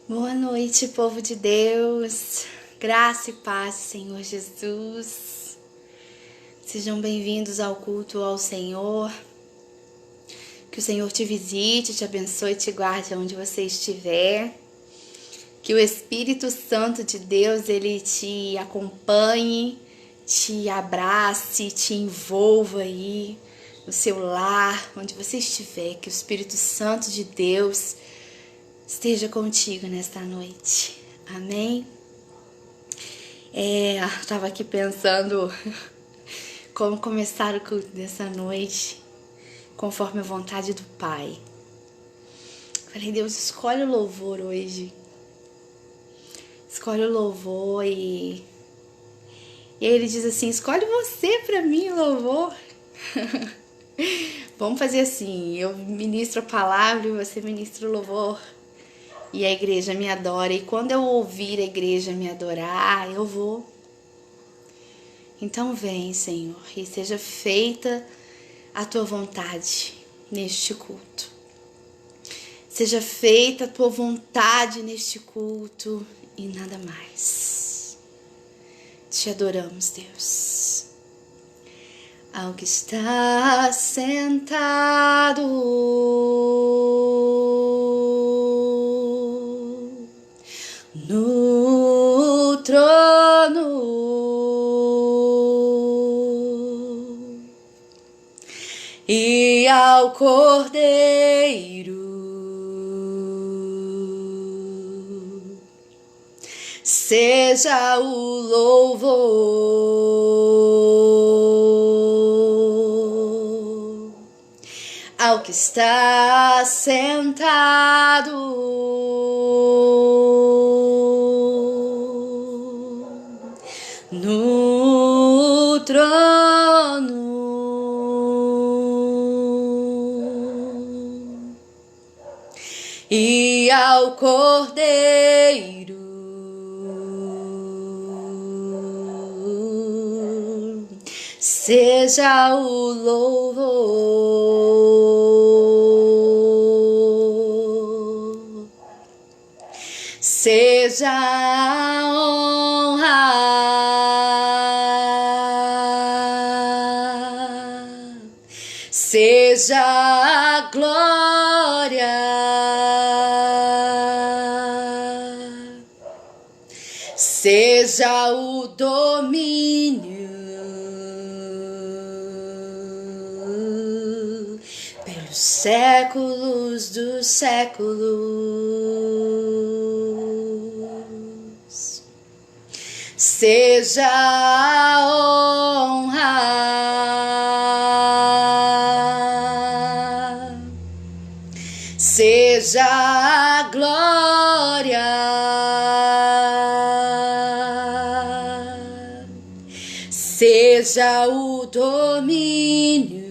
Boa noite, povo de Deus, graça e paz, Senhor Jesus. Sejam bem-vindos ao culto ao Senhor. Que o Senhor te visite, te abençoe, te guarde onde você estiver. Que o Espírito Santo de Deus, ele te acompanhe, te abrace, te envolva aí no seu lar, onde você estiver. Que o Espírito Santo de Deus esteja contigo nesta noite. Amém? Estava aqui pensando como começar o culto dessa noite, conforme a vontade do Pai. Falei, Deus, escolhe o louvor hoje. Escolhe o louvor e aí ele diz assim, escolhe você para mim, louvor. Vamos fazer assim, eu ministro a palavra e você ministra o louvor. E a igreja me adora. E quando eu ouvir a igreja me adorar, eu vou. Então vem, Senhor, e seja feita a tua vontade neste culto. Seja feita a tua vontade neste culto e nada mais. Te adoramos, Deus. Ao que está sentado no trono, e ao Cordeiro seja o louvor. Ao que está sentado no trono, e ao Cordeiro seja o louvor, seja a honra, seja a glória, seja o domínio pelos séculos dos séculos. Seja a honra, seja a glória, seja o domínio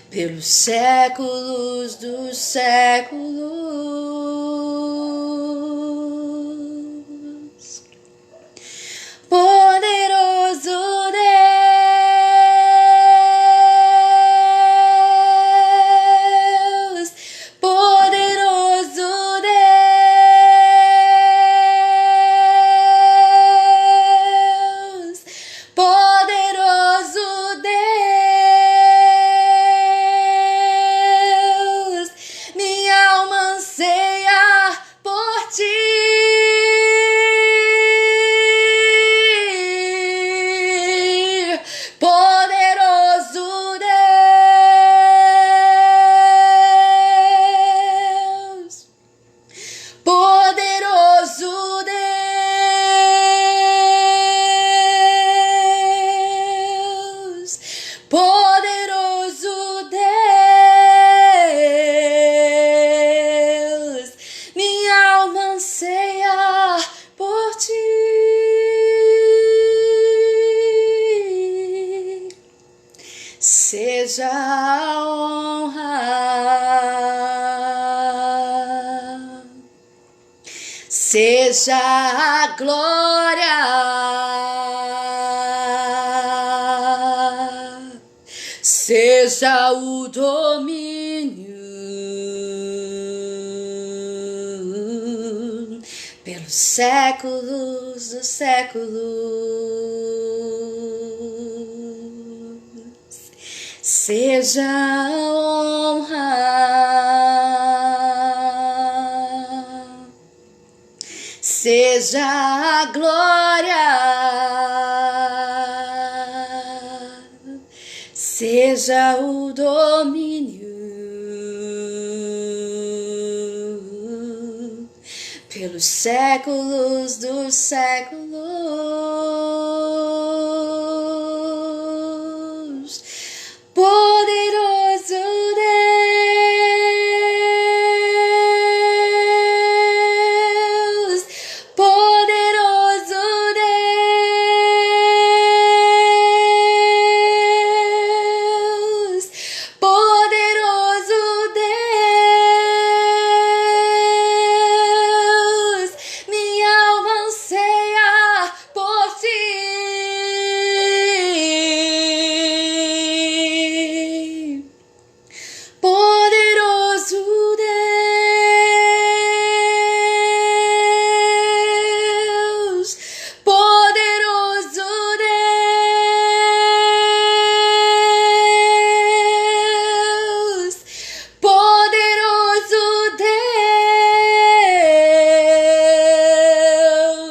pelos séculos dos séculos. Poderoso Deus, poderoso Deus, poderoso Deus, minha alma anseia por ti. Poderoso Deus, poderoso Deus, poderoso Deus, minha alma anseia por ti. Seja a honra, seja a glória, seja o domínio pelos séculos dos séculos. Seja a honra, seja a glória, seja o domínio pelos séculos dos séculos. Poderoso Deus, poderoso Deus, poderoso Deus, minha alma anseia por ti. Poderoso Deus, poderoso Deus, poderoso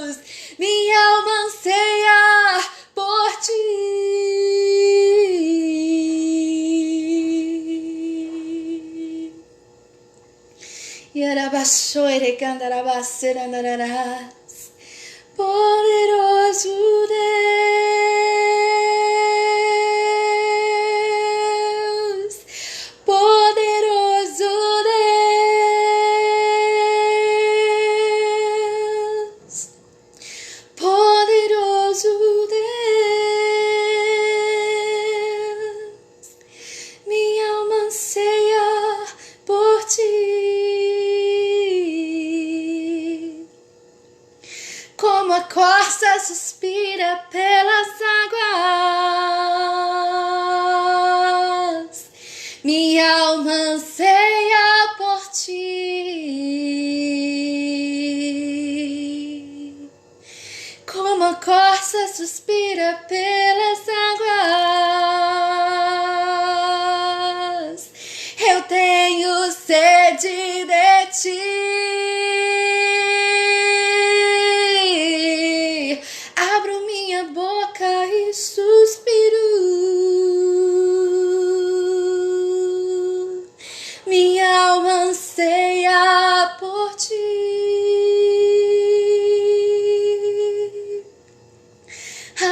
Deus, minha alma anseia por ti. Yarabasoire candarabacera nararás. Poderoso Deus, poderoso Deus, poderoso Deus, minha alma anseia por ti. Como a corça suspira pelas águas, minha alma anseia por ti. Como a corça suspira pelas águas, eu tenho sede de ti. Abro minha boca e suspiro, minha alma anseia por ti.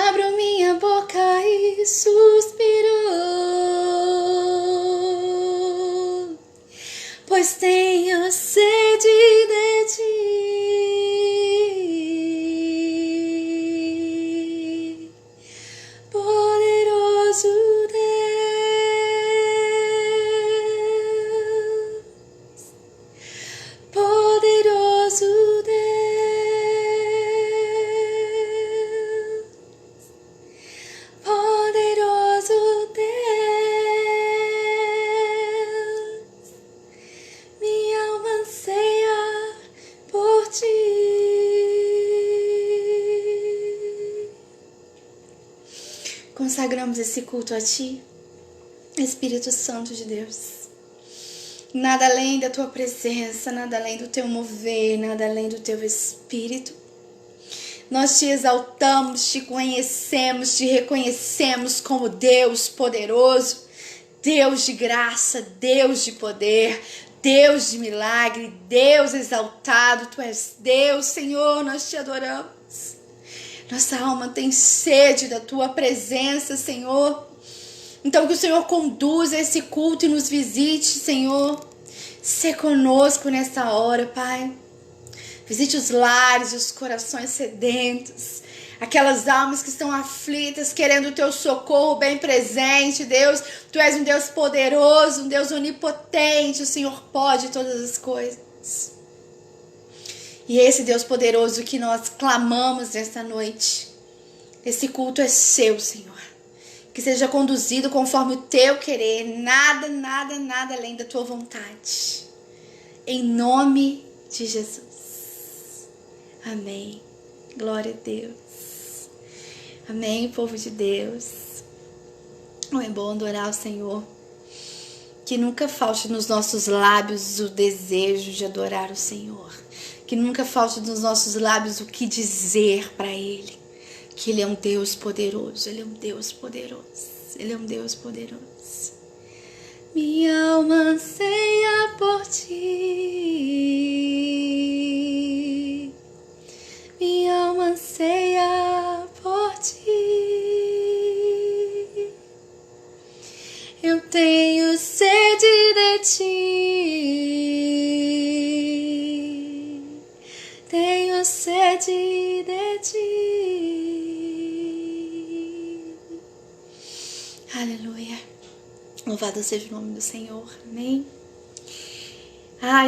Abro minha boca e suspiro, pois tenho sede de ti. Poderoso Deus, poderoso Deus, poderoso Deus, minha alma anseia por ti. Consagramos esse culto a ti, Espírito Santo de Deus. Nada além da tua presença, nada além do teu mover, nada além do teu Espírito. Nós te exaltamos, te conhecemos, te reconhecemos como Deus poderoso, Deus de graça, Deus de poder, Deus de milagre, Deus exaltado. Tu és Deus, Senhor, nós te adoramos. Nossa alma tem sede da tua presença, Senhor. Então que o Senhor conduza esse culto e nos visite, Senhor. Sê conosco nessa hora, Pai. Visite os lares, os corações sedentos, aquelas almas que estão aflitas, querendo o teu socorro bem presente, Deus. Tu és um Deus poderoso, um Deus onipotente, o Senhor pode todas as coisas. E esse Deus poderoso que nós clamamos nesta noite, esse culto é seu, Senhor. Que seja conduzido conforme o teu querer, nada, nada, nada além da tua vontade. Em nome de Jesus. Amém. Glória a Deus. Amém, povo de Deus. Não é bom adorar o Senhor. Que nunca falte nos nossos lábios o desejo de adorar o Senhor. Que nunca falte nos nossos lábios o que dizer para Ele. Que Ele é um Deus poderoso. Ele é um Deus poderoso. Ele é um Deus poderoso. Minha alma anseia por ti. Minha alma anseia por ti. Eu tenho sede de ti. Tenho sede de ti. Aleluia. Louvado seja o nome do Senhor. Amém.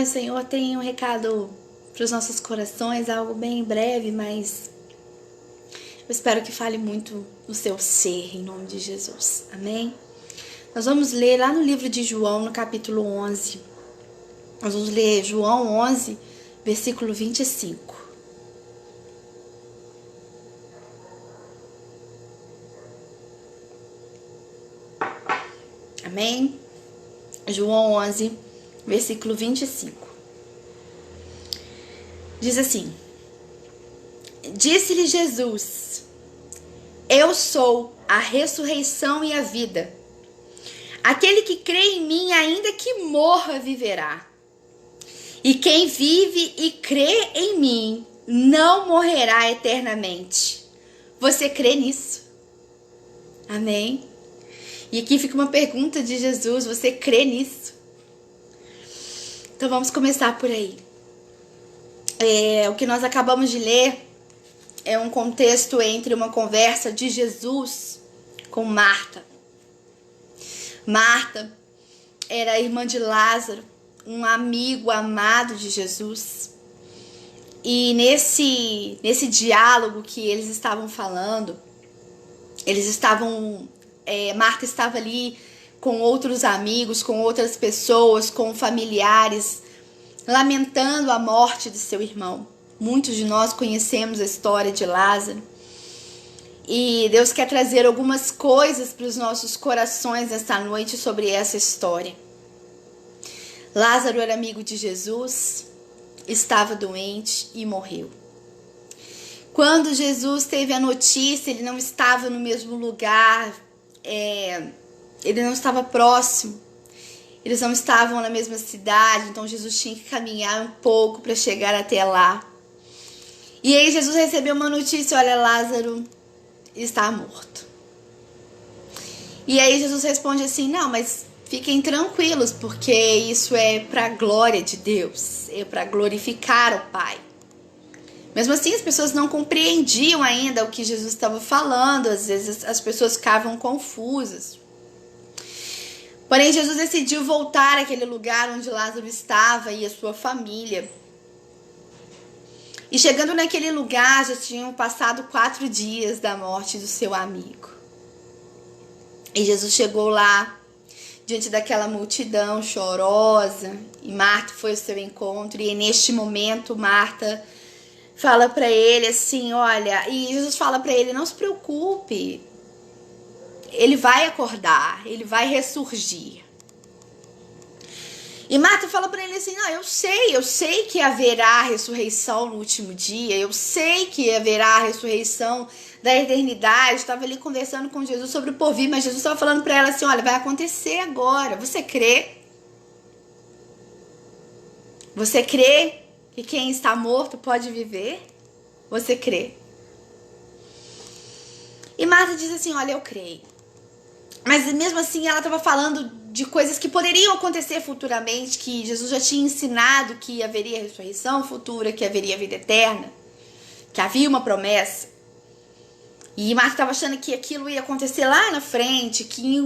O Senhor tem um recado para os nossos corações, algo bem breve, mas eu espero que fale muito no seu ser, em nome de Jesus. Amém. Nós vamos ler lá no livro de João, no capítulo 11. Nós vamos ler João 11, versículo 25. Amém? João 11, versículo 25. Diz assim: Disse-lhe Jesus: Eu sou a ressurreição e a vida. Aquele que crê em mim, ainda que morra, viverá. E quem vive e crê em mim, não morrerá eternamente. Você crê nisso? Amém? E aqui fica uma pergunta de Jesus: você crê nisso? Então vamos começar por aí. O que nós acabamos de ler é um contexto entre uma conversa de Jesus com Marta. Marta era a irmã de Lázaro, um amigo amado de Jesus. E nesse diálogo que eles estavam falando, Marta estava ali com outros amigos, com outras pessoas, com familiares, lamentando a morte de seu irmão. Muitos de nós conhecemos a história de Lázaro. E Deus quer trazer algumas coisas para os nossos corações esta noite sobre essa história. Lázaro era amigo de Jesus, estava doente e morreu. Quando Jesus teve a notícia, ele não estava no mesmo lugar, ele não estava próximo, eles não estavam na mesma cidade, então Jesus tinha que caminhar um pouco para chegar até lá. E aí Jesus recebeu uma notícia: olha, Lázaro está morto. E aí Jesus responde assim: não, mas fiquem tranquilos, porque isso é para a glória de Deus, é para glorificar o Pai. Mesmo assim, as pessoas não compreendiam ainda o que Jesus estava falando, às vezes as pessoas ficavam confusas. Porém, Jesus decidiu voltar àquele lugar onde Lázaro estava e a sua família. E chegando naquele lugar, já tinham passado 4 dias da morte do seu amigo. E Jesus chegou lá, diante daquela multidão chorosa, e Marta foi ao seu encontro. E neste momento, Marta fala para ele assim, olha, e Jesus fala para ele: não se preocupe, ele vai acordar, ele vai ressurgir. E Marta fala para ele assim: não, eu sei que haverá ressurreição no último dia, eu sei que haverá ressurreição da eternidade. Estava ali conversando com Jesus sobre o porvir, mas Jesus estava falando para ela assim: olha, vai acontecer agora, você crê? Você crê que quem está morto pode viver? Você crê? E Marta diz assim: olha, eu creio. Mas mesmo assim ela estava falando de coisas que poderiam acontecer futuramente, que Jesus já tinha ensinado que haveria ressurreição futura, que haveria vida eterna, que havia uma promessa. E Marta estava achando que aquilo ia acontecer lá na frente, que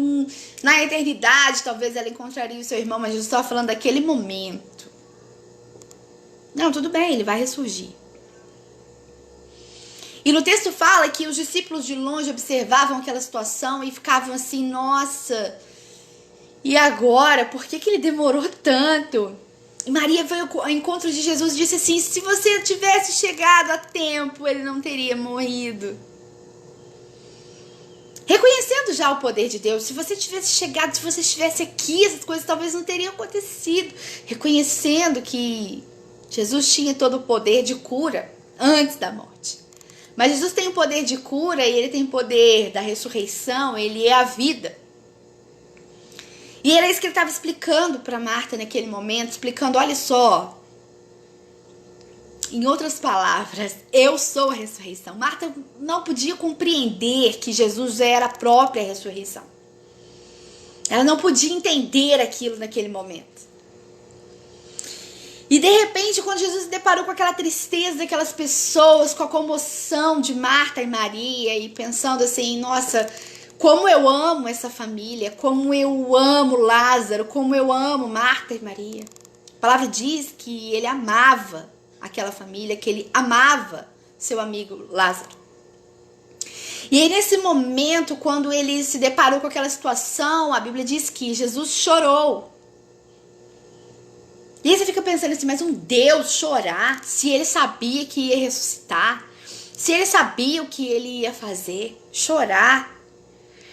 na eternidade talvez ela encontraria o seu irmão, mas Jesus estava falando daquele momento. Não, tudo bem, ele vai ressurgir. E no texto fala que os discípulos de longe observavam aquela situação e ficavam assim: nossa, e agora? Por que ele demorou tanto? E Maria veio ao encontro de Jesus e disse assim: se você tivesse chegado a tempo, ele não teria morrido. Reconhecendo já o poder de Deus, se você tivesse chegado, se você estivesse aqui, essas coisas talvez não teriam acontecido. Reconhecendo que Jesus tinha todo o poder de cura antes da morte. Mas Jesus tem o poder de cura e ele tem o poder da ressurreição, ele é a vida. E era isso que ele estava explicando para Marta naquele momento, explicando, olha só, em outras palavras, eu sou a ressurreição. Marta não podia compreender que Jesus era a própria ressurreição. Ela não podia entender aquilo naquele momento. E de repente, quando Jesus se deparou com aquela tristeza daquelas pessoas, com a comoção de Marta e Maria, e pensando assim, nossa, como eu amo essa família, como eu amo Lázaro, como eu amo Marta e Maria. A palavra diz que ele amava aquela família, que ele amava seu amigo Lázaro. E aí nesse momento, quando ele se deparou com aquela situação, a Bíblia diz que Jesus chorou. E aí você fica pensando assim, mas um Deus chorar, se ele sabia que ia ressuscitar, se ele sabia o que ele ia fazer, chorar.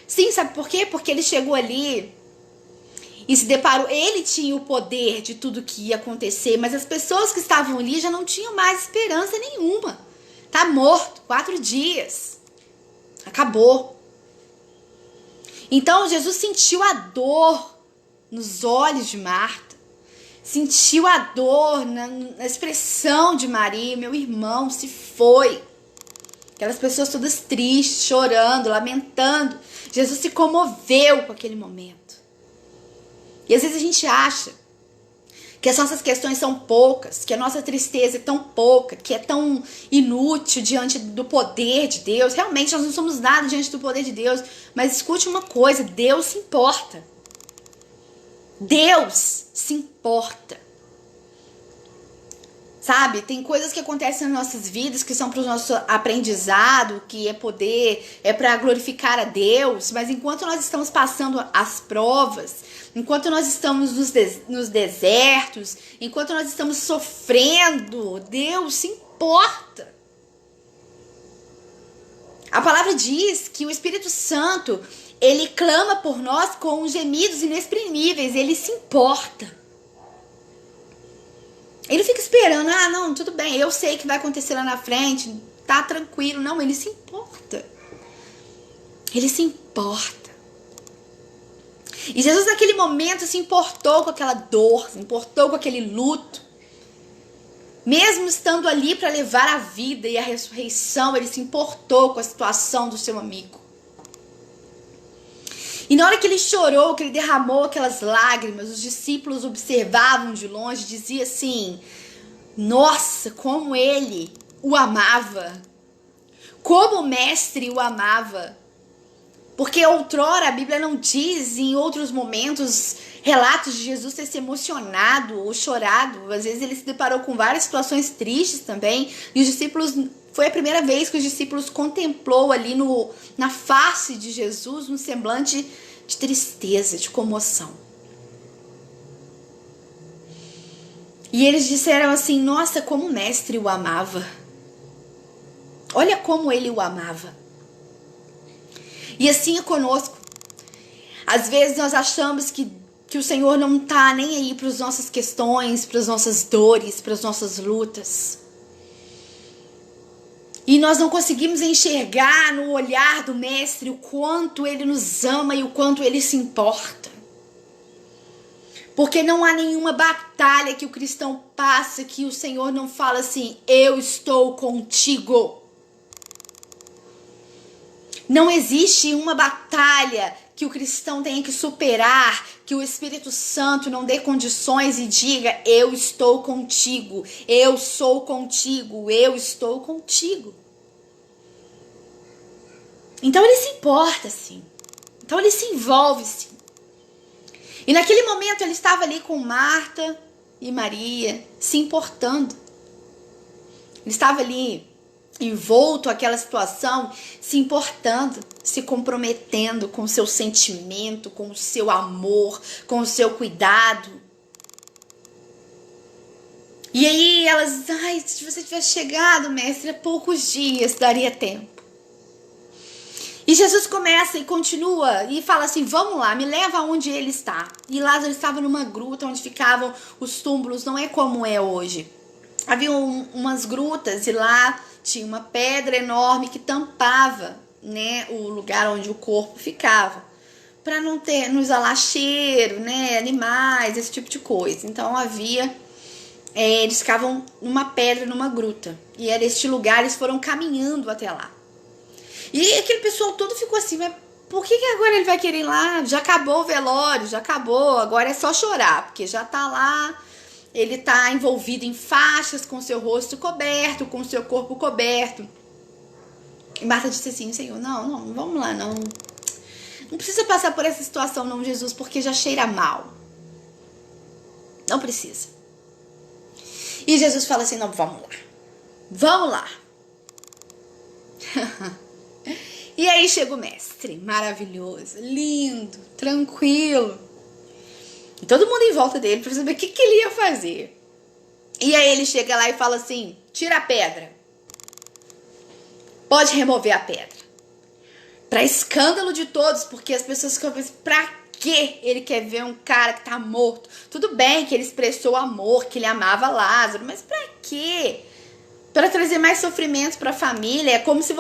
Sim, sabe por quê? Porque ele chegou ali e se deparou, ele tinha o poder de tudo que ia acontecer, mas as pessoas que estavam ali já não tinham mais esperança nenhuma. Tá morto, 4 dias. Acabou. Então Jesus sentiu a dor nos olhos de Marta. Sentiu a dor na expressão de Maria. Meu irmão se foi. Aquelas pessoas todas tristes, chorando, lamentando. Jesus se comoveu com aquele momento. E às vezes a gente acha que as nossas questões são poucas, que a nossa tristeza é tão pouca, que é tão inútil diante do poder de Deus. Realmente nós não somos nada diante do poder de Deus. Mas escute uma coisa, Deus se importa. Deus se importa. Sabe, tem coisas que acontecem nas nossas vidas que são para o nosso aprendizado, que é para glorificar a Deus, mas enquanto nós estamos passando as provas, enquanto nós estamos nos desertos, enquanto nós estamos sofrendo, Deus se importa. A palavra diz que o Espírito Santo, ele clama por nós com gemidos inexprimíveis, ele se importa. Ele fica esperando, não, tudo bem, eu sei que vai acontecer lá na frente, tá tranquilo. Não, ele se importa. Ele se importa. E Jesus naquele momento se importou com aquela dor, se importou com aquele luto. Mesmo estando ali para levar a vida e a ressurreição, ele se importou com a situação do seu amigo. E na hora que ele chorou, que ele derramou aquelas lágrimas, os discípulos observavam de longe, diziam assim, nossa, como ele o amava, como o mestre o amava. Porque outrora a Bíblia não diz, em outros momentos, relatos de Jesus ter se emocionado ou chorado. Às vezes ele se deparou com várias situações tristes também, e os discípulos... Foi a primeira vez que os discípulos contemplou ali na face de Jesus um semblante de tristeza, de comoção. E eles disseram assim, nossa, como o mestre o amava. Olha como ele o amava. E assim é conosco. Às vezes nós achamos que o Senhor não está nem aí para as nossas questões, para as nossas dores, para as nossas lutas. E nós não conseguimos enxergar no olhar do Mestre o quanto ele nos ama e o quanto ele se importa. Porque não há nenhuma batalha que o cristão passa que o Senhor não fala assim, eu estou contigo. Não existe uma batalha que o cristão tenha que superar, que o Espírito Santo não dê condições e diga, eu estou contigo, eu sou contigo, eu estou contigo. Então ele se importa, sim. Então ele se envolve, sim. E naquele momento ele estava ali com Marta e Maria, se importando. Ele estava ali envolto àquela situação, se importando, se comprometendo com o seu sentimento, com o seu amor, com o seu cuidado. E aí elas, ai, se você tivesse chegado, mestre, há poucos dias daria tempo. E Jesus começa e continua e fala assim, vamos lá, me leva aonde ele está. E Lázaro estava numa gruta onde ficavam os túmulos, não é como é hoje. Havia umas grutas e lá tinha uma pedra enorme que tampava, né, o lugar onde o corpo ficava, para não exalar cheiro, né, animais, esse tipo de coisa. Então havia, eles ficavam numa pedra, numa gruta, e era este lugar, eles foram caminhando até lá. E aquele pessoal todo ficou assim, mas por que agora ele vai querer ir lá? Já acabou o velório, já acabou, agora é só chorar, porque já tá lá, ele tá envolvido em faixas, com seu rosto coberto, com seu corpo coberto. E Marta disse assim, Senhor, não, vamos lá, não precisa passar por essa situação não, Jesus, porque já cheira mal. Não precisa. E Jesus fala assim, não, vamos lá. E aí chega o mestre, maravilhoso, lindo, tranquilo. E todo mundo em volta dele para saber o que ele ia fazer. E aí ele chega lá e fala assim, tira a pedra. Pode remover a pedra. Para escândalo de todos, porque as pessoas ficam pensando, pra que ele quer ver um cara que tá morto? Tudo bem que ele expressou amor, que ele amava Lázaro, mas pra quê? Para trazer mais sofrimento para a família. É como se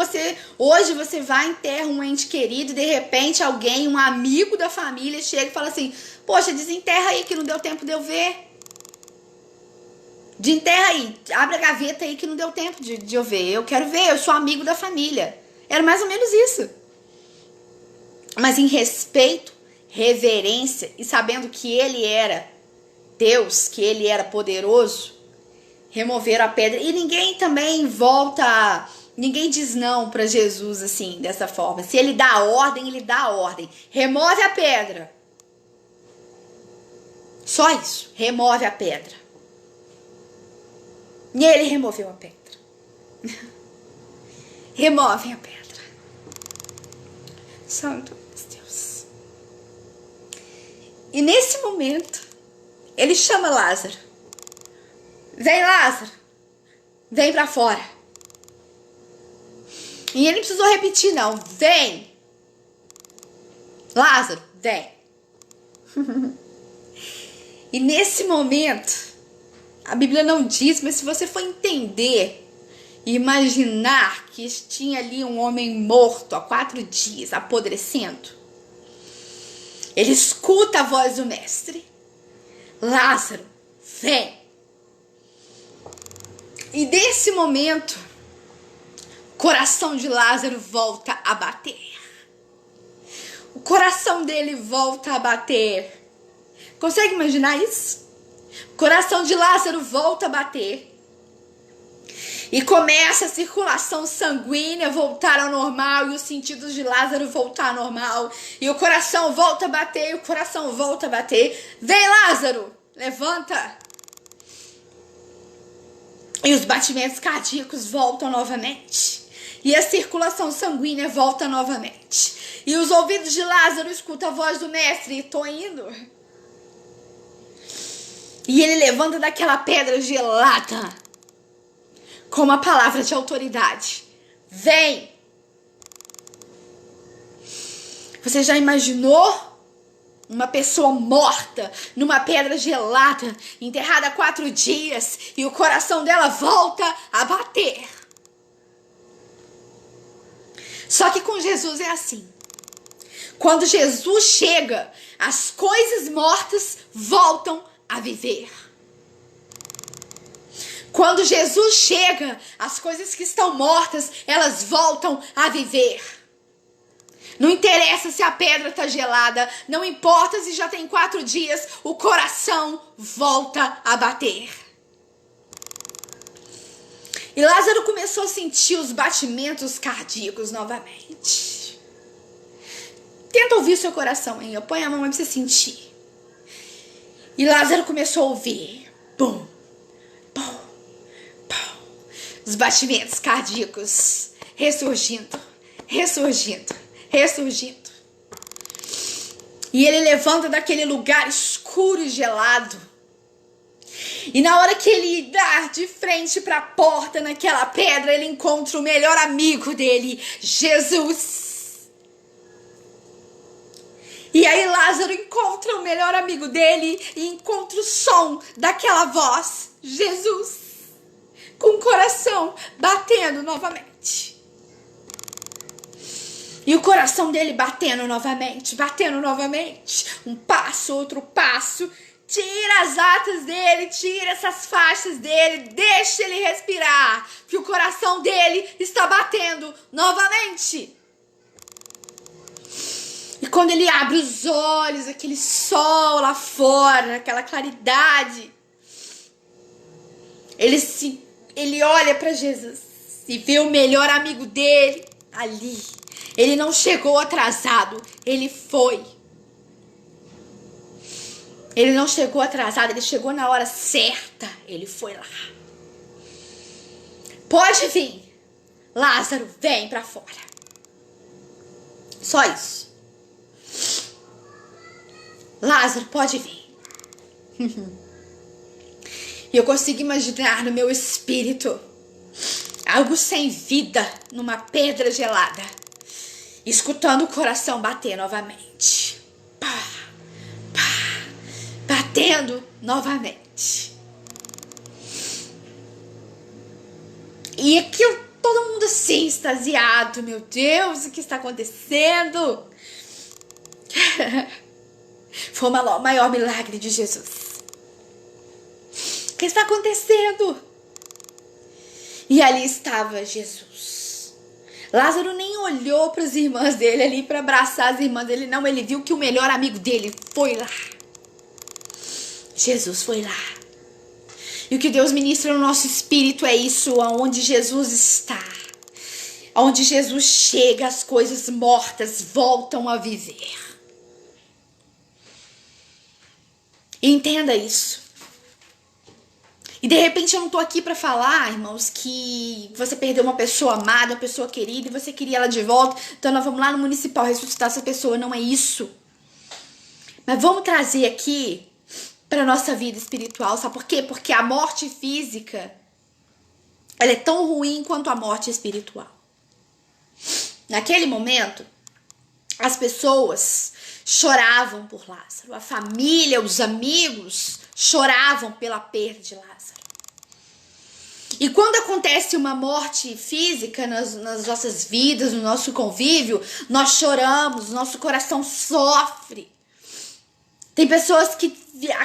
hoje você vai enterra um ente querido e de repente alguém, um amigo da família chega e fala assim, poxa, desenterra aí que não deu tempo de eu ver. Desenterra aí, abre a gaveta aí que não deu tempo de eu ver. Eu quero ver, eu sou amigo da família. Era mais ou menos isso. Mas em respeito, reverência e sabendo que ele era Deus, que ele era poderoso, removeram a pedra. E ninguém também ninguém diz não para Jesus assim, dessa forma. Se ele dá a ordem, ele dá a ordem. Remove a pedra. Só isso, remove a pedra. E ele removeu a pedra. Remove a pedra. Santo Deus. E nesse momento, ele chama Lázaro. Vem, Lázaro. Vem pra fora. E ele não precisou repetir, não. Vem. Lázaro, vem. E nesse momento, a Bíblia não diz, mas se você for entender e imaginar que tinha ali um homem morto há 4 dias, apodrecendo, ele escuta a voz do mestre. Lázaro, vem. E nesse momento, o coração de Lázaro volta a bater. O coração dele volta a bater. Consegue imaginar isso? O coração de Lázaro volta a bater. E começa a circulação sanguínea voltar ao normal. E os sentidos de Lázaro voltar ao normal. E o coração volta a bater. E o coração volta a bater. Vem, Lázaro! Levanta! E os batimentos cardíacos voltam novamente. E a circulação sanguínea volta novamente. E os ouvidos de Lázaro escutam a voz do mestre. E tô indo. E ele levanta daquela pedra gelada com uma palavra de autoridade. Vem! Você já imaginou uma pessoa morta numa pedra gelada, enterrada há 4 dias, e o coração dela volta a bater? Só que com Jesus é assim. Quando Jesus chega, as coisas mortas voltam a viver. Quando Jesus chega, as coisas que estão mortas, elas voltam a viver. Não interessa se a pedra está gelada, não importa se já tem 4 dias, o coração volta a bater. E Lázaro começou a sentir os batimentos cardíacos novamente. Tenta ouvir seu coração, hein? Põe a mão aí pra você sentir. E Lázaro começou a ouvir. Bum, bum, bum. Os batimentos cardíacos ressurgindo, ressurgindo, ressurgindo. E ele levanta daquele lugar escuro e gelado. E na hora que ele dá de frente para a porta, naquela pedra, ele encontra o melhor amigo dele, Jesus. E aí Lázaro encontra o melhor amigo dele e encontra o som daquela voz, Jesus, com o coração batendo novamente. E o coração dele batendo novamente, um passo, outro passo. Tira as atas dele, tira essas faixas dele, deixa ele respirar, que o coração dele está batendo novamente. E quando ele abre os olhos, aquele sol lá fora, aquela claridade, ele olha para Jesus e vê o melhor amigo dele ali. Ele não chegou atrasado, ele foi. Ele não chegou atrasado, ele chegou na hora certa, ele foi lá. Pode vir, Lázaro, vem pra fora. Só isso. Lázaro, pode vir. E eu consigo imaginar no meu espírito algo sem vida numa pedra gelada, escutando o coração bater novamente. Pá, pá, batendo novamente. E aquilo, todo mundo assim, extasiado. Meu Deus, o que está acontecendo? Foi o maior milagre de Jesus. O que está acontecendo? E ali estava Jesus. Lázaro nem olhou para as irmãs dele ali para abraçar as irmãs dele. Não, ele viu que o melhor amigo dele foi lá. Jesus foi lá. E o que Deus ministra no nosso espírito é isso, aonde Jesus está. Onde Jesus chega, as coisas mortas voltam a viver. Entenda isso. E de repente eu não tô aqui pra falar, irmãos, que você perdeu uma pessoa amada, uma pessoa querida, e você queria ela de volta, então nós vamos lá no municipal ressuscitar essa pessoa. Não é isso. Mas vamos trazer aqui pra nossa vida espiritual, sabe por quê? Porque a morte física, ela é tão ruim quanto a morte espiritual. Naquele momento, as pessoas choravam por Lázaro, a família, os amigos choravam pela perda de Lázaro. E quando acontece uma morte física nas nossas vidas, no nosso convívio, nós choramos, nosso coração sofre. Tem pessoas que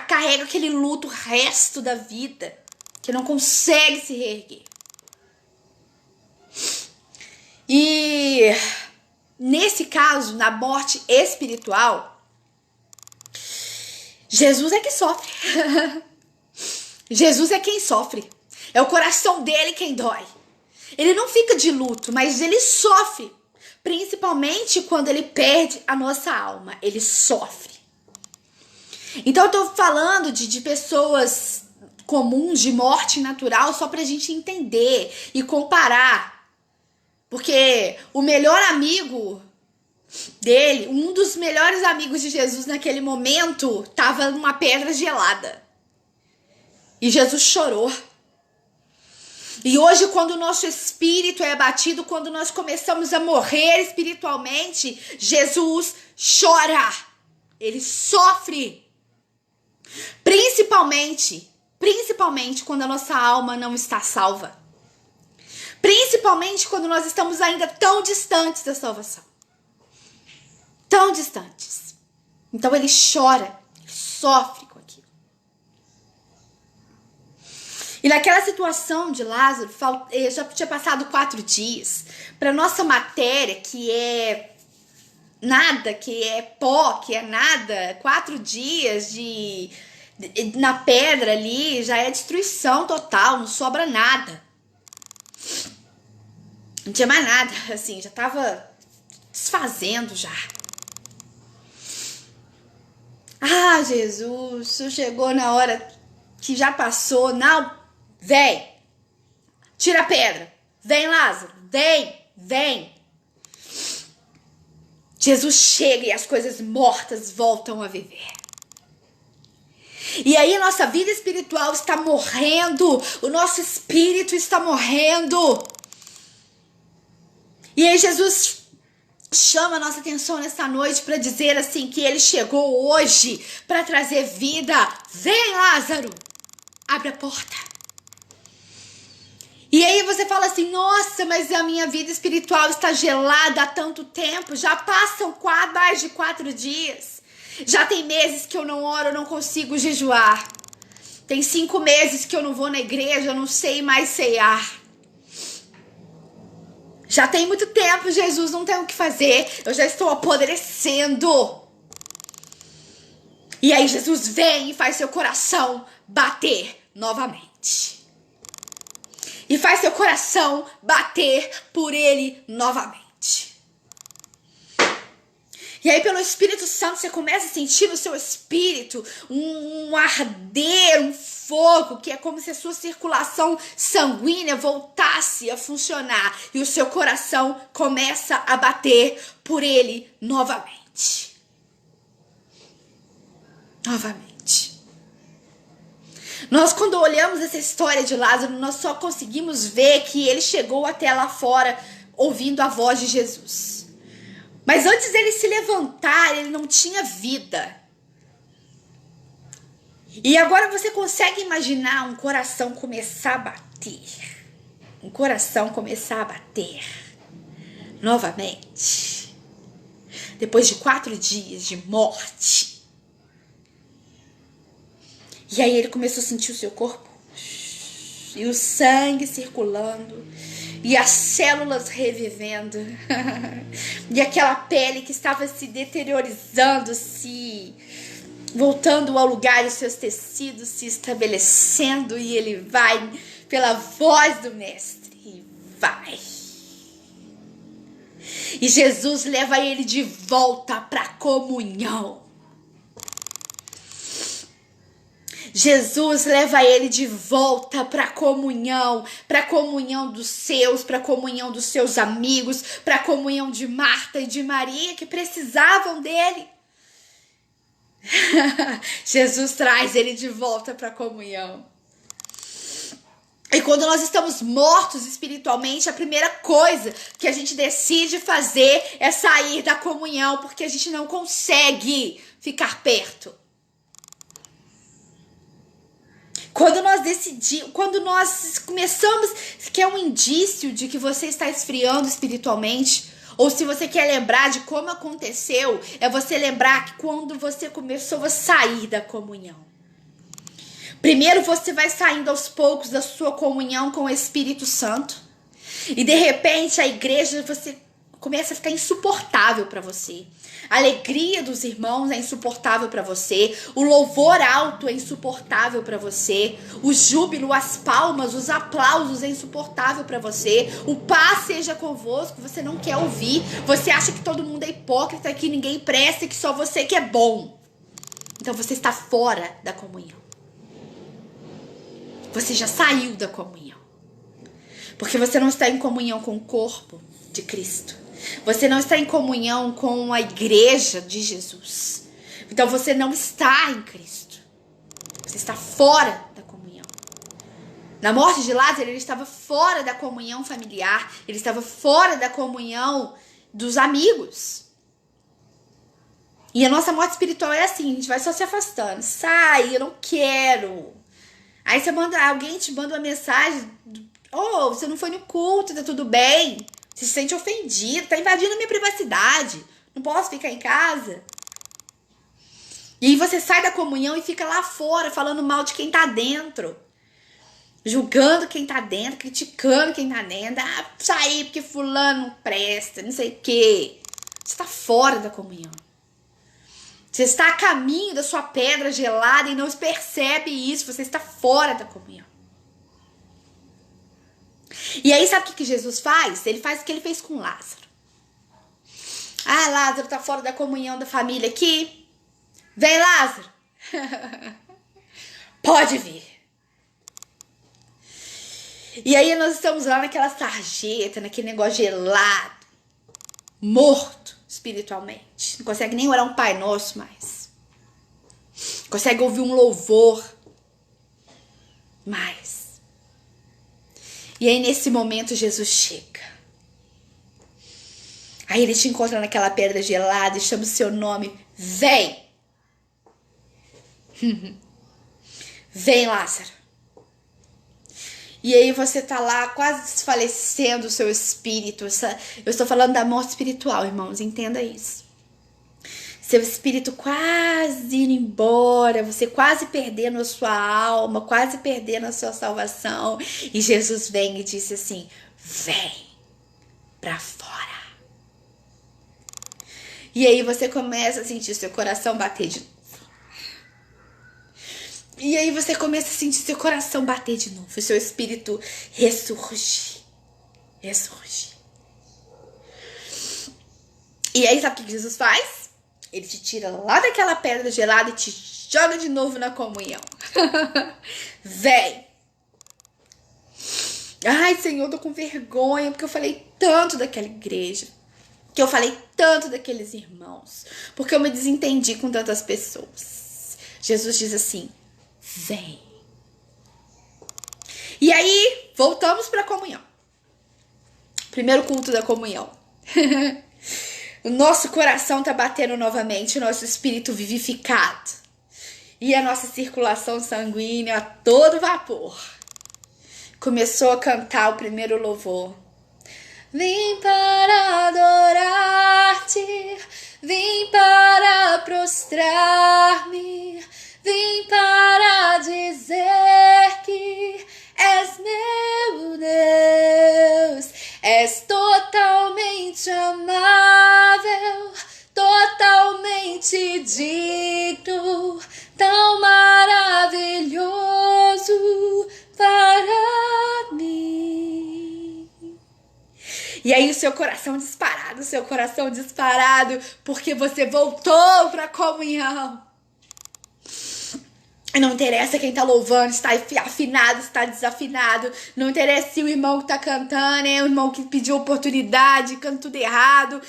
carregam aquele luto o resto da vida, que não consegue se reerguer. E nesse caso, na morte espiritual, Jesus é que sofre. Jesus é quem sofre. É o coração dele quem dói. Ele não fica de luto, mas ele sofre. Principalmente quando ele perde a nossa alma. Ele sofre. Então eu tô falando de pessoas comuns, de morte natural, só pra gente entender e comparar. Porque o melhor amigo dele, um dos melhores amigos de Jesus naquele momento, estava numa pedra gelada. E Jesus chorou. E hoje, quando o nosso espírito é abatido, quando nós começamos a morrer espiritualmente, Jesus chora. Ele sofre. Principalmente quando a nossa alma não está salva. Principalmente quando nós estamos ainda tão distantes da salvação. Tão distantes. Então ele chora, ele sofre com aquilo. E naquela situação de Lázaro, já tinha passado 4 dias. Para nossa matéria, que é nada, que é pó, que é nada, 4 dias na pedra ali já é destruição total, não sobra nada. Não tinha mais nada, assim, já tava desfazendo já. Ah, Jesus, isso chegou na hora que já passou. Não, vem, tira a pedra. Vem, Lázaro, vem. Jesus chega e as coisas mortas voltam a viver. E aí a nossa vida espiritual está morrendo, o nosso espírito está morrendo. E aí Jesus chama a nossa atenção nessa noite para dizer assim que ele chegou hoje para trazer vida. Vem, Lázaro, abre a porta. E aí você fala assim, nossa, mas a minha vida espiritual está gelada há tanto tempo, já passam mais de 4 dias. Já tem meses que eu não oro, eu não consigo jejuar. Tem 5 meses que eu não vou na igreja, eu não sei mais ceiar. Já tem muito tempo, Jesus, não tem o que fazer, eu já estou apodrecendo. E aí Jesus vem e faz seu coração bater novamente. E faz seu coração bater por ele novamente. E aí pelo Espírito Santo você começa a sentir no seu espírito um arder, um fogo, que é como se a sua circulação sanguínea voltasse a funcionar. E o seu coração começa a bater por ele novamente. Novamente. Nós, quando olhamos essa história de Lázaro, nós só conseguimos ver que ele chegou até lá fora ouvindo a voz de Jesus. Mas antes dele se levantar, ele não tinha vida. E agora você consegue imaginar um coração começar a bater. Um coração começar a bater. Novamente. Depois de 4 dias de morte. E aí ele começou a sentir o seu corpo. E o sangue circulando. E as células revivendo. E aquela pele que estava se deteriorizando, se voltando ao lugar, os seus tecidos se estabelecendo. E ele vai pela voz do mestre. E vai. E Jesus leva ele de volta para a comunhão. Jesus leva ele de volta para a comunhão dos seus, para a comunhão dos seus amigos, para a comunhão de Marta e de Maria que precisavam dele. Jesus traz ele de volta para a comunhão. E quando nós estamos mortos espiritualmente, a primeira coisa que a gente decide fazer é sair da comunhão, porque a gente não consegue ficar perto. Quando nós começamos, que é um indício de que você está esfriando espiritualmente, ou se você quer lembrar de como aconteceu, é você lembrar que quando você começou a sair da comunhão. Primeiro você vai saindo aos poucos da sua comunhão com o Espírito Santo, e de repente a igreja, você começa a ficar insuportável para você. A alegria dos irmãos é insuportável para você. O louvor alto é insuportável para você. O júbilo, as palmas, os aplausos é insuportável para você. O paz seja convosco, você não quer ouvir. Você acha que todo mundo é hipócrita, que ninguém presta, que só você que é bom. Então você está fora da comunhão. Você já saiu da comunhão. Porque você não está em comunhão com o corpo de Cristo. Você não está em comunhão com a igreja de Jesus. Então você não está em Cristo. Você está fora da comunhão. Na morte de Lázaro, ele estava fora da comunhão familiar. Ele estava fora da comunhão dos amigos. E a nossa morte espiritual é assim, a gente vai só se afastando. Sai, eu não quero. Aí alguém te manda uma mensagem. Oh, você não foi no culto, tá tudo bem? Você se sente ofendido, tá invadindo a minha privacidade. Não posso ficar em casa. E aí você sai da comunhão e fica lá fora falando mal de quem tá dentro. Julgando quem tá dentro, criticando quem tá dentro. Ah, sair porque fulano não presta, não sei o quê. Você tá fora da comunhão. Você está a caminho da sua pedra gelada e não percebe isso. Você está fora da comunhão. E aí, sabe o que Jesus faz? Ele faz o que ele fez com Lázaro. Ah, Lázaro tá fora da comunhão da família aqui. Vem, Lázaro. Pode vir. E aí nós estamos lá naquela sarjeta, naquele negócio gelado. Morto espiritualmente. Não consegue nem orar um Pai Nosso mais. Não consegue ouvir um louvor mais. E aí nesse momento Jesus chega. Aí ele te encontra naquela pedra gelada e chama o seu nome. Vem! Vem, Lázaro. E aí você tá lá quase desfalecendo o seu espírito. Eu estou falando da morte espiritual, irmãos, entenda isso. Seu espírito quase indo embora, você quase perdendo a sua alma, quase perdendo a sua salvação. E Jesus vem e disse assim, vem pra fora. E aí você começa a sentir seu coração bater de novo. E aí você começa a sentir seu coração bater de novo. O seu espírito ressurge. Ressurge. E aí sabe o que Jesus faz? Ele te tira lá daquela pedra gelada e te joga de novo na comunhão. Vem. Ai, Senhor, eu tô com vergonha porque eu falei tanto daquela igreja. Que eu falei tanto daqueles irmãos. Porque eu me desentendi com tantas pessoas. Jesus diz assim, vem. E aí, voltamos para a comunhão. Primeiro culto da comunhão. O nosso coração tá batendo novamente, o nosso espírito vivificado. E a nossa circulação sanguínea a todo vapor. Começou a cantar o primeiro louvor. Vim para adorar-te, vim para prostrar-me, vim para dizer que és meu Deus, és totalmente amável, totalmente digno, tão maravilhoso para mim. E aí o seu coração disparado, porque você voltou para a comunhão. Não interessa quem tá louvando, está afinado, está desafinado. Não interessa se o irmão que tá cantando é o irmão que pediu oportunidade, canta tudo errado.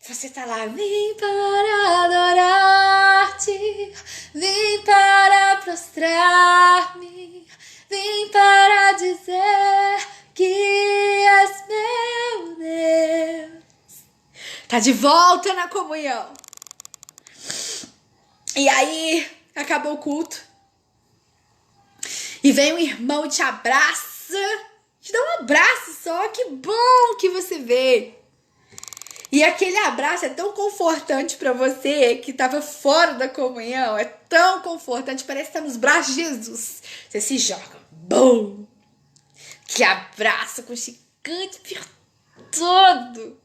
Você tá lá, vim para adorar-te, vim para prostrar-me, vim para dizer que és meu Deus. Tá de volta na comunhão. E aí, acabou o culto. E vem um irmão e te abraça, te dá um abraço só, que bom que você veio. E aquele abraço é tão confortante pra você que tava fora da comunhão, é tão confortante, parece que tá nos braços de Jesus. Você se joga, bum! Que abraço aconchegante por todo.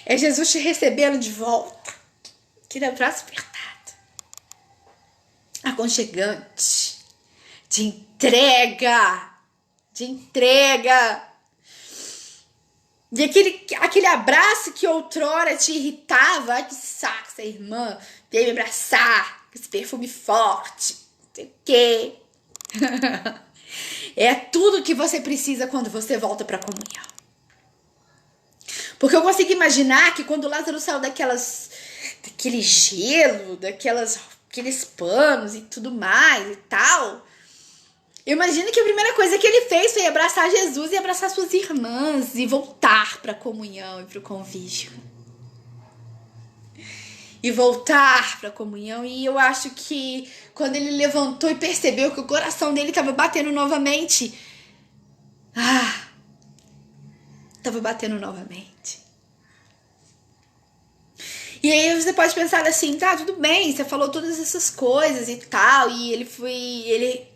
É Jesus te recebendo de volta. Aquele abraço apertado. Aconchegante, de entrega, e aquele abraço que outrora te irritava. Ai, que saco, essa irmã veio me abraçar, com esse perfume forte, não sei o quê. É tudo que você precisa quando você volta pra comunhão. Porque eu consigo imaginar que quando Lázaro saiu daquele gelo, aqueles panos e tudo mais e tal, eu imagino que a primeira coisa que ele fez foi abraçar Jesus e abraçar suas irmãs e voltar para a comunhão e para o convívio. E voltar para a comunhão. E eu acho que quando ele levantou e percebeu que o coração dele estava batendo novamente, estava batendo novamente. E aí você pode pensar assim, tá, tudo bem, você falou todas essas coisas e tal, e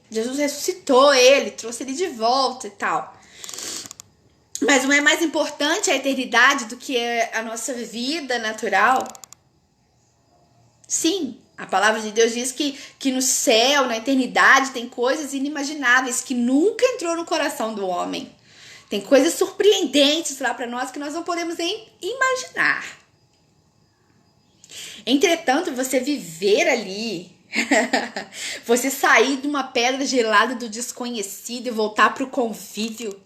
Jesus ressuscitou ele, trouxe ele de volta e tal. Mas não é mais importante a eternidade do que a nossa vida natural? Sim, a palavra de Deus diz que no céu, na eternidade, tem coisas inimagináveis que nunca entrou no coração do homem. Tem coisas surpreendentes lá para nós que nós não podemos nem imaginar. Entretanto, você viver ali, você sair de uma pedra gelada do desconhecido e voltar para o convívio.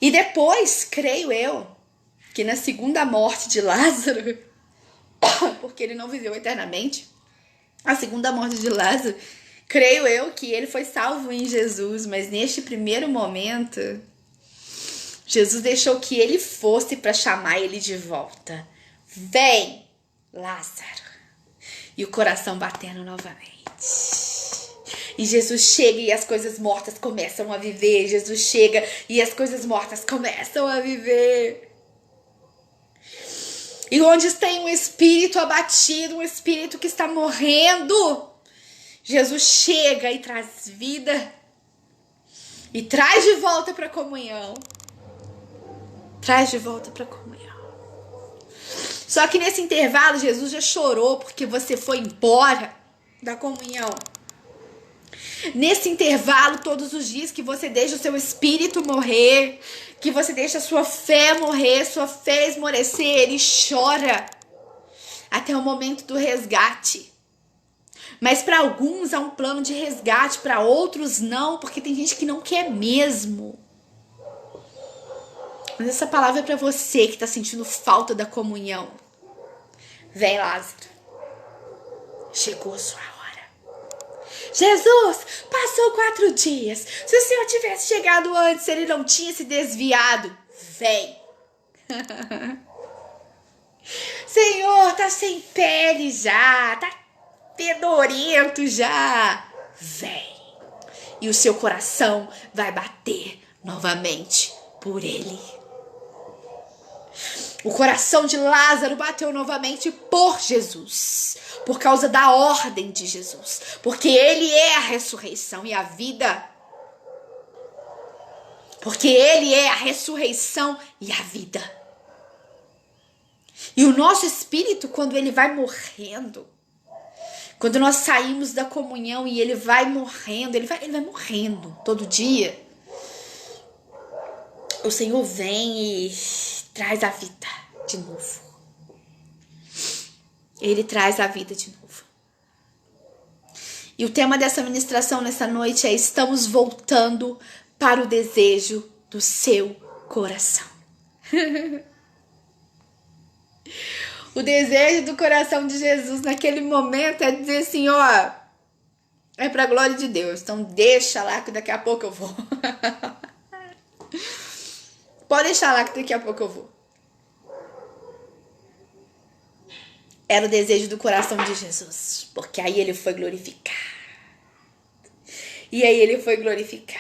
E depois, creio eu, que na segunda morte de Lázaro, porque ele não viveu eternamente, a segunda morte de Lázaro, creio eu que ele foi salvo em Jesus, mas neste primeiro momento, Jesus deixou que ele fosse para chamar ele de volta. Vem, Lázaro. E o coração batendo novamente. E Jesus chega e as coisas mortas começam a viver. Jesus chega e as coisas mortas começam a viver. E onde tem um espírito abatido, um espírito que está morrendo, Jesus chega e traz vida. E traz de volta para a comunhão. Traz de volta para a comunhão. Só que nesse intervalo, Jesus já chorou porque você foi embora da comunhão. Nesse intervalo, todos os dias que você deixa o seu espírito morrer, que você deixa a sua fé morrer, sua fé esmorecer, ele chora até o momento do resgate. Mas para alguns há um plano de resgate, para outros não, porque tem gente que não quer mesmo. Mas essa palavra é para você que está sentindo falta da comunhão. Vem, Lázaro. Chegou a sua hora. Jesus, passou 4 dias. Se o Senhor tivesse chegado antes, ele não tinha se desviado. Vem. Senhor, tá sem pele já. Tá fedorento já. Vem. E o seu coração vai bater novamente por ele. O coração de Lázaro bateu novamente por Jesus, por causa da ordem de Jesus, porque ele é a ressurreição e a vida. Porque ele é a ressurreição e a vida. E o nosso espírito, quando ele vai morrendo, quando nós saímos da comunhão e ele vai morrendo, ele vai morrendo todo dia, o Senhor vem e traz a vida de novo. Ele traz a vida de novo. E o tema dessa ministração nessa noite é: estamos voltando para o desejo do seu coração. O desejo do coração de Jesus naquele momento é dizer assim, ó, é pra glória de Deus, então deixa lá que daqui a pouco eu vou. Pode deixar lá que daqui a pouco eu vou. Era o desejo do coração de Jesus, porque aí ele foi glorificado. E aí ele foi glorificado.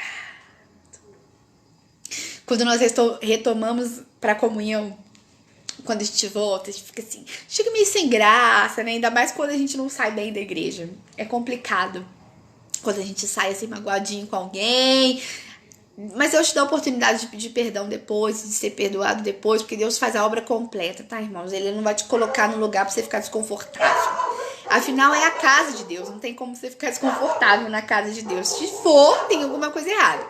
Quando nós retomamos para a comunhão, quando a gente volta, a gente fica assim, chega meio sem graça, né? Ainda mais quando a gente não sai bem da igreja. É complicado. Quando a gente sai assim magoadinho com alguém. Mas Deus te dá a oportunidade de pedir perdão depois, de ser perdoado depois, porque Deus faz a obra completa, tá, irmãos? Ele não vai te colocar num lugar pra você ficar desconfortável. Afinal, é a casa de Deus, não tem como você ficar desconfortável na casa de Deus. Se for, tem alguma coisa errada.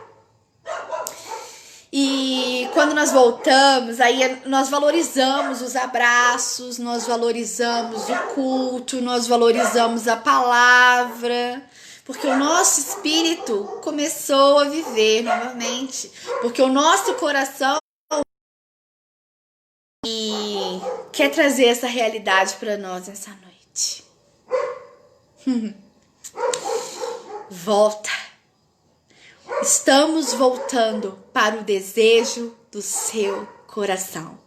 E quando nós voltamos, aí nós valorizamos os abraços, nós valorizamos o culto, nós valorizamos a palavra. Porque o nosso espírito começou a viver novamente. Porque o nosso coração quer trazer essa realidade para nós essa noite. Volta. Estamos voltando para o desejo do seu coração.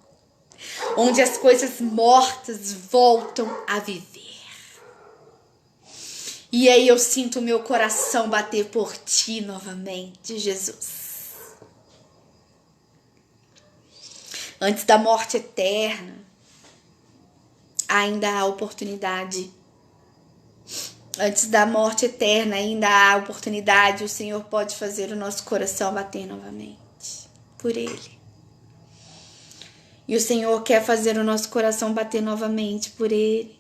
Onde as coisas mortas voltam a viver. E aí eu sinto o meu coração bater por ti novamente, Jesus. Antes da morte eterna, ainda há oportunidade. Antes da morte eterna, ainda há oportunidade. O Senhor pode fazer o nosso coração bater novamente por Ele. E o Senhor quer fazer o nosso coração bater novamente por Ele.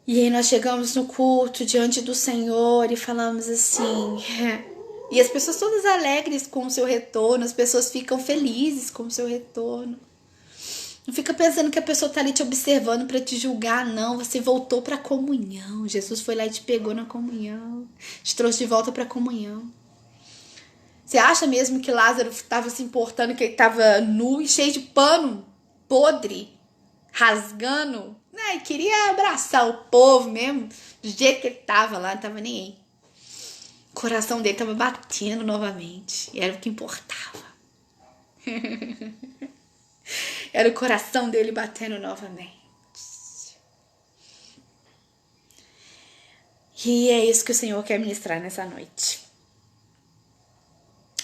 E aí nós chegamos no culto diante do Senhor e falamos assim. E as pessoas todas alegres com o seu retorno, as pessoas ficam felizes com o seu retorno. Não fica pensando que a pessoa tá ali te observando para te julgar, não. Você voltou para a comunhão. Jesus foi lá e te pegou na comunhão, te trouxe de volta para a comunhão. Você acha mesmo que Lázaro estava se importando que ele estava nu e cheio de pano, podre, rasgando? Né? Ele queria abraçar o povo mesmo, do jeito que ele estava lá, não estava nem aí. O coração dele estava batendo novamente, e era o que importava. Era o coração dele batendo novamente. E é isso que o Senhor quer ministrar nessa noite.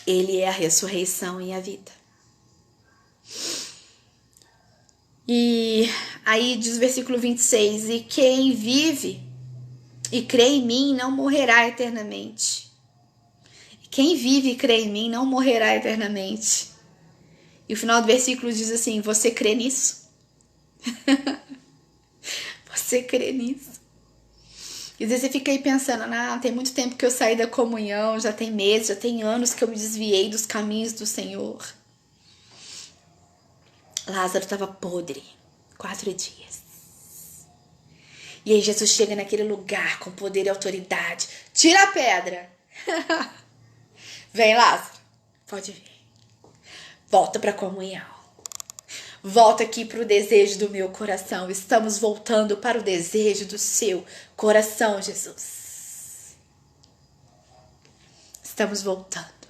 Ele é a ressurreição e a vida. E aí diz o versículo 26, e quem vive e crê em mim não morrerá eternamente. Quem vive e crê em mim não morrerá eternamente. E o final do versículo diz assim, você crê nisso? Você crê nisso? E às vezes você fica aí pensando, tem muito tempo que eu saí da comunhão, já tem meses, já tem anos que eu me desviei dos caminhos do Senhor. Lázaro estava podre, 4 dias. E aí Jesus chega naquele lugar com poder e autoridade. Tira a pedra. Vem, Lázaro, pode vir. Volta para a comunhão. Volta aqui para o desejo do meu coração. Estamos voltando para o desejo do seu coração, Jesus. Estamos voltando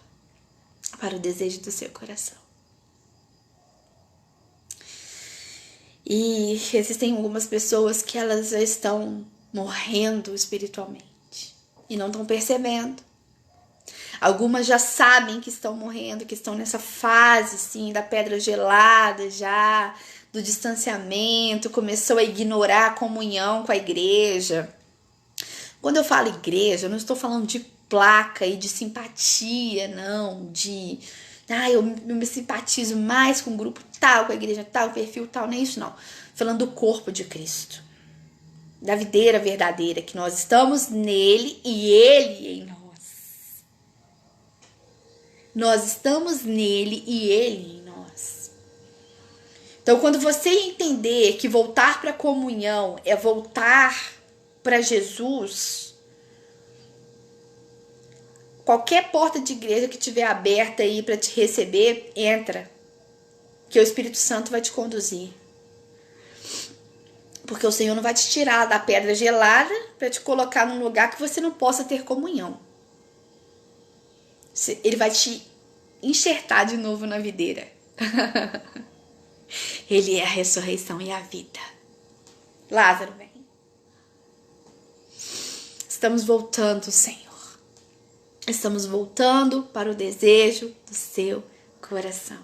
para o desejo do seu coração. E existem algumas pessoas que elas já estão morrendo espiritualmente e não estão percebendo. Algumas já sabem que estão morrendo, que estão nessa fase, sim, da pedra gelada já, do distanciamento, começou a ignorar a comunhão com a igreja. Quando eu falo igreja, eu não estou falando de placa e de simpatia, não, eu me simpatizo mais com o grupo tal, com a igreja tal, perfil tal, nem isso não. Falando do corpo de Cristo, da videira verdadeira, que nós estamos nele e ele em nós. Nós estamos nele e ele em nós. Então, quando você entender que voltar para a comunhão é voltar para Jesus, qualquer porta de igreja que tiver aberta aí para te receber, entra, que o Espírito Santo vai te conduzir. Porque o Senhor não vai te tirar da pedra gelada para te colocar num lugar que você não possa ter comunhão. Ele vai te enxertar de novo na videira. Ele é a ressurreição e a vida. Lázaro, vem. Estamos voltando, Senhor. Estamos voltando para o desejo do seu coração.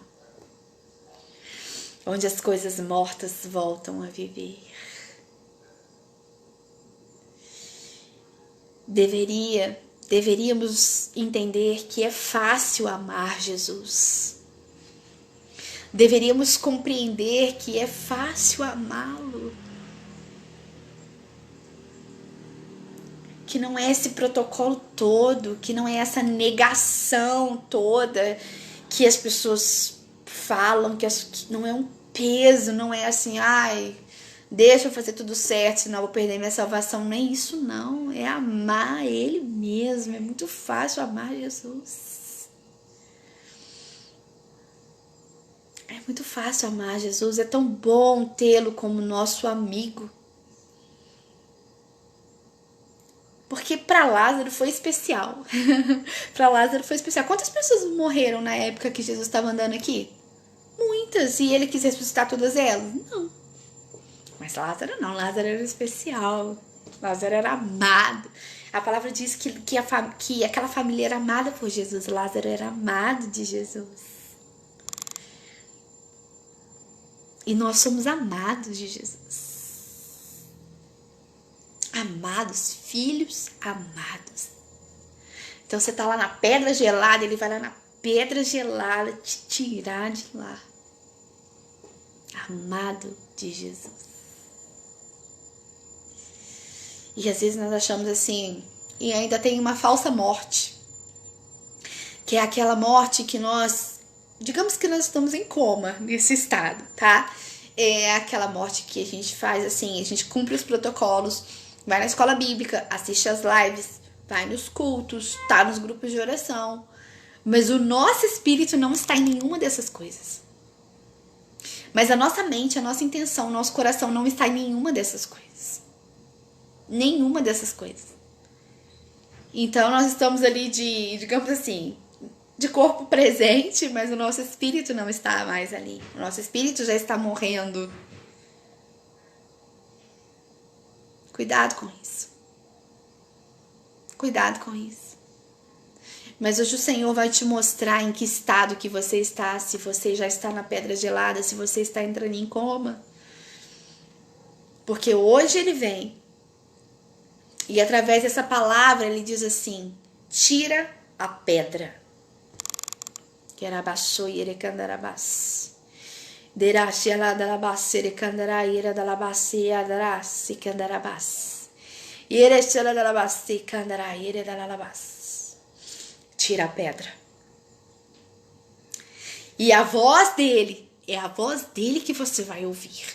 Onde as coisas mortas voltam a viver. Deveríamos entender que é fácil amar Jesus. Deveríamos compreender que é fácil amá-lo. Que não é esse protocolo todo, que não é essa negação toda que as pessoas falam, que não é um peso, não é assim, deixa eu fazer tudo certo, senão eu vou perder minha salvação. Não é isso não, é amar Ele mesmo. É muito fácil amar Jesus. É muito fácil amar Jesus, é tão bom tê-lo como nosso amigo. Porque para Lázaro foi especial. Para Lázaro foi especial. Quantas pessoas morreram na época que Jesus estava andando aqui? Muitas. E ele quis ressuscitar todas elas? Não. Mas Lázaro não. Lázaro era especial. Lázaro era amado. A palavra diz que aquela família era amada por Jesus. Lázaro era amado de Jesus. E nós somos amados de Jesus. Amados, filhos amados. Então você tá lá na pedra gelada, ele vai lá na pedra gelada te tirar de lá. Amado de Jesus. E às vezes nós achamos assim, e ainda tem uma falsa morte, que é aquela morte que nós, digamos que nós estamos em coma nesse estado, tá? É aquela morte que a gente faz assim, a gente cumpre os protocolos, vai na escola bíblica, assiste as lives, vai nos cultos, tá nos grupos de oração, Mas o nosso espírito não está em nenhuma dessas coisas. Mas a nossa mente, a nossa intenção, o nosso coração não está em nenhuma dessas coisas. Nenhuma dessas coisas. Então nós estamos ali digamos assim, de corpo presente, mas o nosso espírito não está mais ali. O nosso espírito já está morrendo. Cuidado com isso. Cuidado com isso. Mas hoje o Senhor vai te mostrar em que estado que você está, se você já está na pedra gelada, se você está entrando em coma. Porque hoje ele vem e através dessa palavra ele diz assim: tira a pedra. Que era baixou e ele candarabás. Derachela da labas, ele candaraíra da labacia, darasi candarabás. E ele chela da labasi, candaraíra da labas. Tira a pedra. E a voz dele, é a voz dele que você vai ouvir.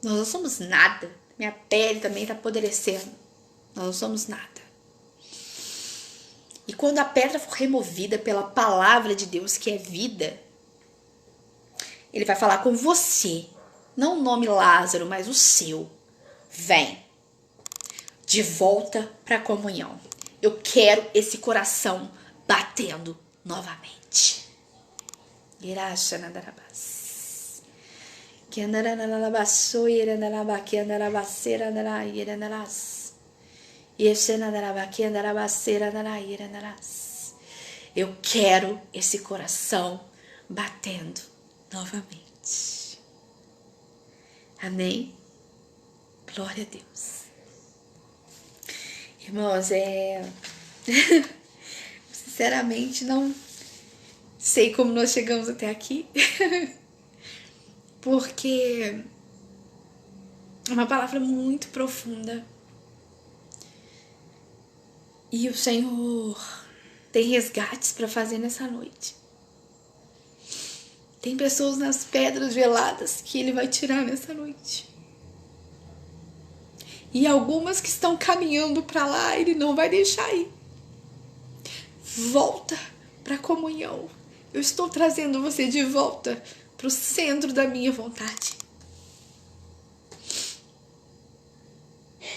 Nós não somos nada. Minha pele também está apodrecendo. Nós não somos nada. E quando a pedra for removida pela palavra de Deus, que é vida, ele vai falar com você. Não o nome Lázaro, mas o seu. Vem. De volta para a comunhão. Eu quero esse coração batendo novamente. Iracha nadarabás. Que andaranabaçou e andarabaqui andarabaceira andaraíra andarás. Eu quero esse coração batendo novamente. Amém? Glória a Deus. Irmãos, sinceramente não sei como nós chegamos até aqui. Porque é uma palavra muito profunda. E o Senhor tem resgates para fazer nessa noite. Tem pessoas nas pedras geladas que Ele vai tirar nessa noite. E algumas que estão caminhando para lá, Ele não vai deixar ir. Volta para a comunhão. Eu estou trazendo você de volta para o centro da minha vontade.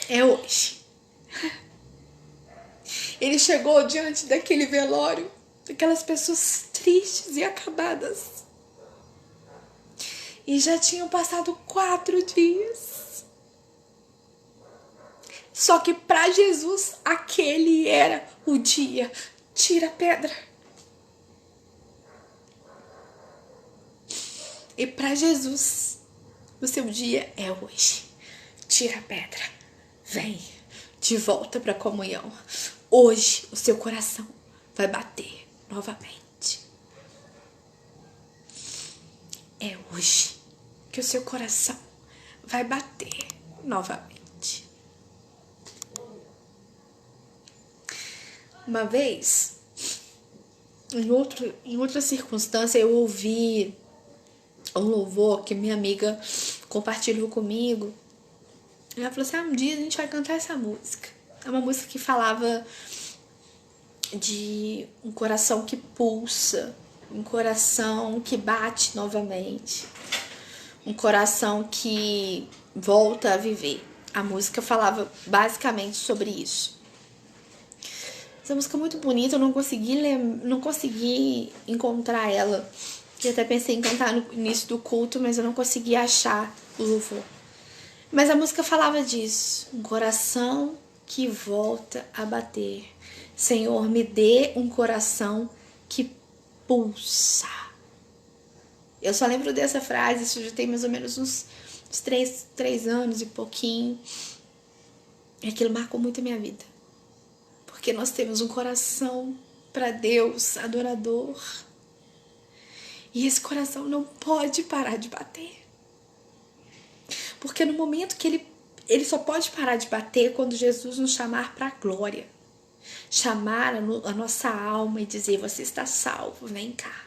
É hoje. Ele chegou diante daquele velório, daquelas pessoas tristes e acabadas. E já tinham passado 4 dias. Só que para Jesus, aquele era o dia. Tira a pedra. E para Jesus, o seu dia é hoje. Tira a pedra. Vem de volta para a comunhão. Hoje o seu coração vai bater novamente. É hoje que o seu coração vai bater novamente. Uma vez, em outra circunstância, eu ouvi um louvor que minha amiga compartilhou comigo. Ela falou assim: um dia a gente vai cantar essa música. É uma música que falava de um coração que pulsa, um coração que bate novamente, um coração que volta a viver. A música falava basicamente sobre isso. Essa música é muito bonita, eu não consegui encontrar ela. Eu até pensei em cantar no início do culto, mas eu não consegui achar o louvor. Mas a música falava disso, um coração que volta a bater. Senhor, me dê um coração que pulsa. Eu só lembro dessa frase, isso já tem mais ou menos uns 3 anos e pouquinho. E aquilo marcou muito a minha vida. Porque nós temos um coração para Deus, adorador. E esse coração não pode parar de bater. Porque no momento que ele só pode parar de bater quando Jesus nos chamar para a glória. Chamar a nossa alma e dizer: você está salvo, vem cá.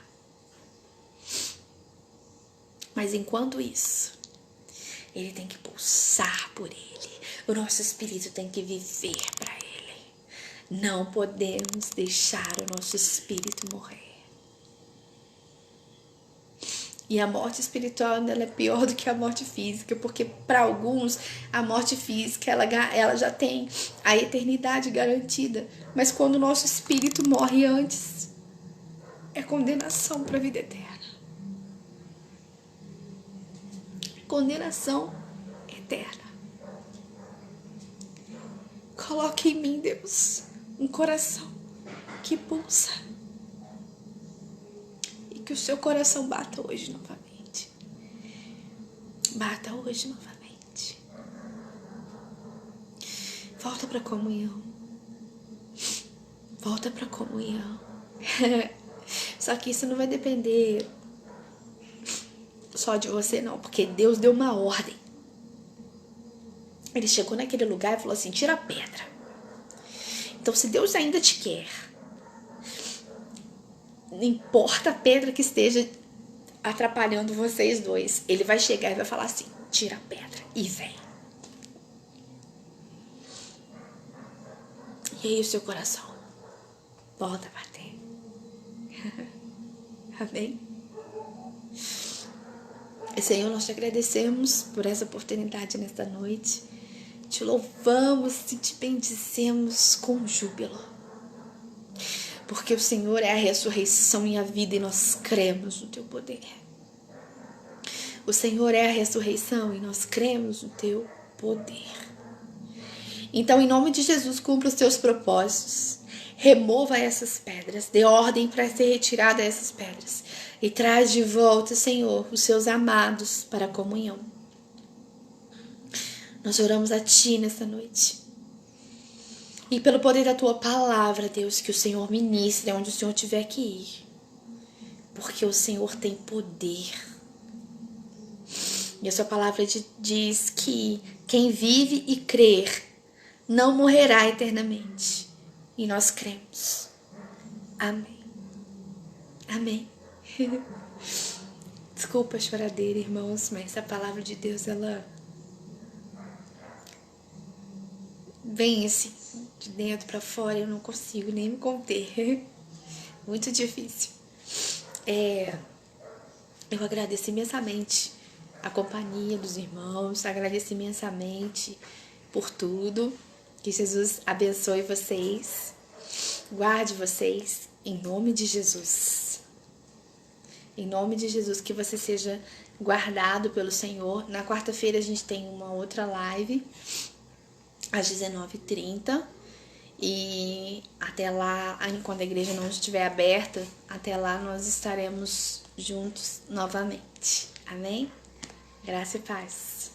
Mas enquanto isso, ele tem que pulsar por ele. O nosso espírito tem que viver para ele. Não podemos deixar o nosso espírito morrer. E a morte espiritual ela é pior do que a morte física, porque para alguns a morte física ela já tem a eternidade garantida, mas quando o nosso espírito morre antes, é condenação para a vida eterna. Condenação eterna. Coloque em mim, Deus, um coração que pulsa. E que o seu coração bata hoje novamente. Bata hoje novamente. Volta para a comunhão. Volta para a comunhão. Só que isso não vai depender só de você, não. Porque Deus deu uma ordem. Ele chegou naquele lugar e falou assim, tira a pedra. Então, se Deus ainda te quer, não importa a pedra que esteja atrapalhando vocês dois, ele vai chegar e vai falar assim, tira a pedra e vem. E aí o seu coração volta a bater. Amém? Senhor, nós te agradecemos por essa oportunidade nesta noite. Te louvamos e te bendizemos com júbilo. Porque o Senhor é a ressurreição e a vida e nós cremos no teu poder. O Senhor é a ressurreição e nós cremos no teu poder. Então, em nome de Jesus, cumpra os teus propósitos. Remova essas pedras, dê ordem para ser retirada essas pedras. E traz de volta, Senhor, os seus amados para a comunhão. Nós oramos a Ti nesta noite. E pelo poder da Tua palavra, Deus, que o Senhor ministre onde o Senhor tiver que ir. Porque o Senhor tem poder. E a Sua palavra diz que quem vive e crer não morrerá eternamente. E nós cremos. Amém. Amém. Desculpa a choradeira, irmãos, mas a palavra de Deus, ela vem assim, de dentro para fora, eu não consigo nem me conter. Muito difícil. Eu agradeço imensamente a companhia dos irmãos, agradeço imensamente por tudo. Que Jesus abençoe vocês, guarde vocês, em nome de Jesus. Em nome de Jesus, que você seja guardado pelo Senhor. Na quarta-feira a gente tem uma outra live, às 19h30. E até lá, quando a igreja não estiver aberta, até lá nós estaremos juntos novamente. Amém? Graça e paz.